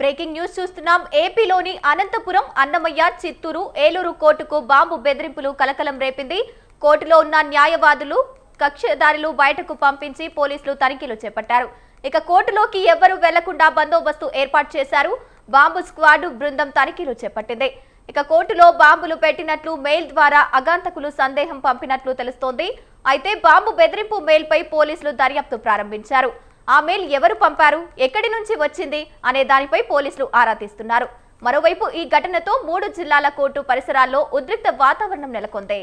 Breaking news చూస్తున్నాం. ఏపీలోని అనంతపురం, అన్నమయ్య, చిత్తూరు, ఏలూరు కోర్టుకు బాంబు బెదిరింపులు కలకలం రేపింది. కోర్టులో ఉన్న న్యాయవాదులు, కక్షదారులు బయటకు పంపించి పోలీసులు తనిఖీలు చేపట్టారు. ఇక కోర్టులోకి ఎవ్వరూ వెళ్లకుండా బందోబస్తు ఏర్పాటు చేశారు. బాంబు స్క్వాడ్ బృందం తనిఖీలు చేపట్టింది. ఇక కోర్టులో బాంబులు పెట్టినట్లు మెయిల్ ద్వారా అగాంతకులు సందేహం పంపినట్లు తెలుస్తోంది. అయితే బాంబు బెదిరింపు మెయిల్ పై పోలీసులు దర్యాప్తు ప్రారంభించారు. ఆ మెయిల్ ఎవరు పంపారు, ఎక్కడి నుంచి వచ్చింది అనే దానిపై పోలీసులు ఆరా తీస్తున్నారు. మరోవైపు ఈ ఘటనతో 3 జిల్లాల కోర్టు పరిసరాల్లో ఉద్రిక్త వాతావరణం నెలకొంది.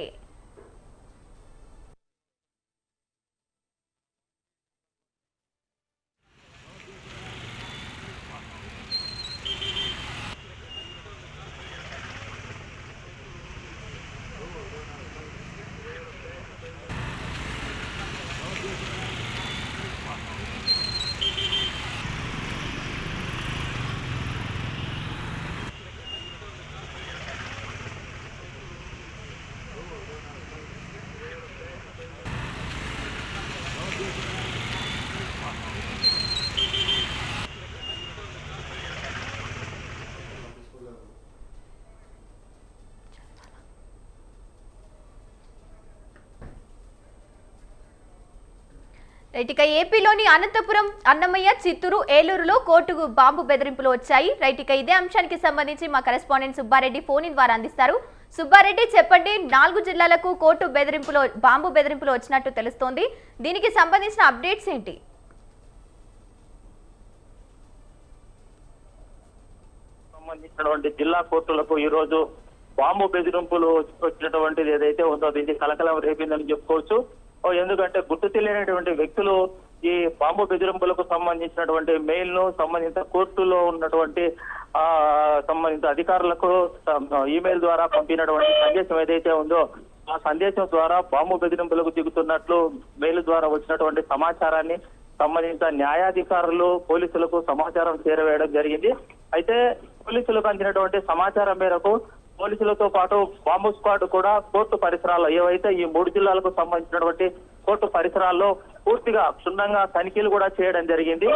ఇక ఏపీలోని అనంతపురం, అన్నమయ్య, చిత్తూరు, ఏలూరులో కోర్టుకు బాంబు బెదిరింపులు వచ్చాయి. ఇక ఇదే అంశానికి సంబంధించి మా కరెస్పాండెంట్ సుబ్బారెడ్డి ఫోన్ ఇన్ ద్వారా అందిస్తారు. సుబ్బారెడ్డి, చెప్పండి, 4 జిల్లాలకు కోర్టు బాంబు బెదిరింపులు వచ్చినట్టు తెలుస్తోంది. దీనికి సంబంధించిన అప్డేట్స్ ఏంటి? సంబంధించినటువంటి జిల్లా కోర్టులకు ఈ రోజు బాంబు బెదిరింపులు వచ్చినటువంటిది ఏదైతే ఉందో దీనికి కలకలం రేపిందని చెప్పుకోవచ్చు. ఎందుకంటే గుర్తు తెలియనటువంటి వ్యక్తులు ఈ బాంబు బెదిరింపులకు సంబంధించినటువంటి మెయిల్ ను సంబంధిత కోర్టులో ఉన్నటువంటి సంబంధిత అధికారులకు ఈమెయిల్ ద్వారా పంపినటువంటి సందేశం ఏదైతే ఉందో ఆ సందేశం ద్వారా బాంబు బెదిరింపులకు దిగుతున్నట్లు మెయిల్ ద్వారా వచ్చినటువంటి సమాచారాన్ని సంబంధిత న్యాయాధికారులు పోలీసులకు సమాచారం చేరవేయడం జరిగింది. అయితే పోలీసులకు అందినటువంటి సమాచారం మేరకు పోలీసులతో పాటు బాంబు స్క్వాడ్ కూడా కోర్టు పరిసరాల్లో ఏవైతే ఈ 3 జిల్లాలకు సంబంధించినటువంటి కోర్టు పరిసరాల్లో పూర్తిగా క్షుణ్ణంగా తనిఖీలు కూడా చేయడం జరిగింది.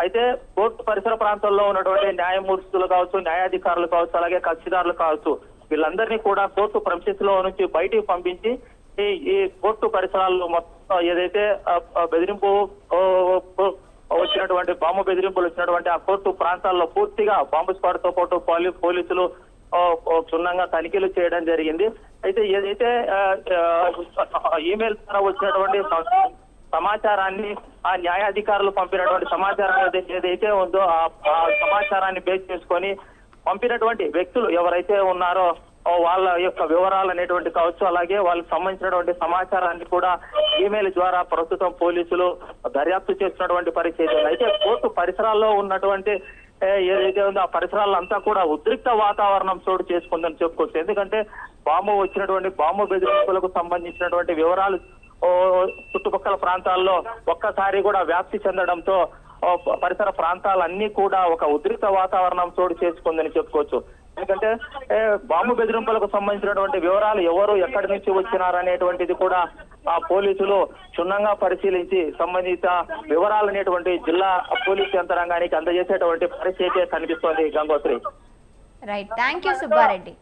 అయితే కోర్టు పరిసర ప్రాంతాల్లో ఉన్నటువంటి న్యాయమూర్తులు కావచ్చు, న్యాయాధికారులు కావచ్చు, అలాగే కక్షిదారులు కావచ్చు, వీళ్ళందరినీ కూడా కోర్టు ప్రెమిసెస్ లో నుంచి బయటికి పంపించి ఈ కోర్టు పరిసరాల్లో మొత్తం ఏదైతే బెదిరింపు వచ్చినటువంటి బాంబు బెదిరింపులు వచ్చినటువంటి ఆ కోర్టు ప్రాంతాల్లో పూర్తిగా బాంబు స్క్వాడ్ తో పాటు పోలీసులు క్షుణ్ణంగా తనిఖీలు చేయడం జరిగింది. అయితే ఏదైతే ఈమెయిల్ ద్వారా వచ్చినటువంటి సమాచారాన్ని ఆ న్యాయాధికారులు పంపినటువంటి సమాచారం ఏదైతే ఉందో ఆ సమాచారాన్ని బేస్ చేసుకొని పంపినటువంటి వ్యక్తులు ఎవరైతే ఉన్నారో వాళ్ళ యొక్క వివరాలు అనేటువంటి కావచ్చు, అలాగే వాళ్ళకి సంబంధించినటువంటి సమాచారాన్ని కూడా ఈమెయిల్ ద్వారా ప్రస్తుతం పోలీసులు దర్యాప్తు చేస్తున్నటువంటి పరిస్థితి. అయితే కోర్టు పరిసరాల్లో ఉన్నటువంటి ఏదైతే ఉందో ఆ పరిసరాలంతా కూడా ఉద్రిక్త వాతావరణం చోటు చేసుకుందని చెప్పుకోవచ్చు. ఎందుకంటే వచ్చినటువంటి బాంబు బెదిరింపులకు సంబంధించినటువంటి వివరాలు చుట్టుపక్కల ప్రాంతాల్లో ఒక్కసారి కూడా వ్యాప్తి చెందడంతో పరిసర ప్రాంతాలన్నీ కూడా ఒక ఉద్రిక్త వాతావరణం చోటు చేసుకుందని చెప్పుకోవచ్చు. ఎందుకంటే బాంబు బెదిరింపులకు సంబంధించినటువంటి వివరాలు ఎవరు ఎక్కడి నుంచి వచ్చినారనేటువంటిది కూడా ఆ పోలీసులు క్షుణ్ణంగా పరిశీలించి సంబంధిత వివరాలు అనేటువంటి జిల్లా పోలీసు యంత్రాంగానికి అందజేసేటువంటి పరిస్థితి కనిపిస్తోంది. Gangotri. Right, thank you Subbareddy.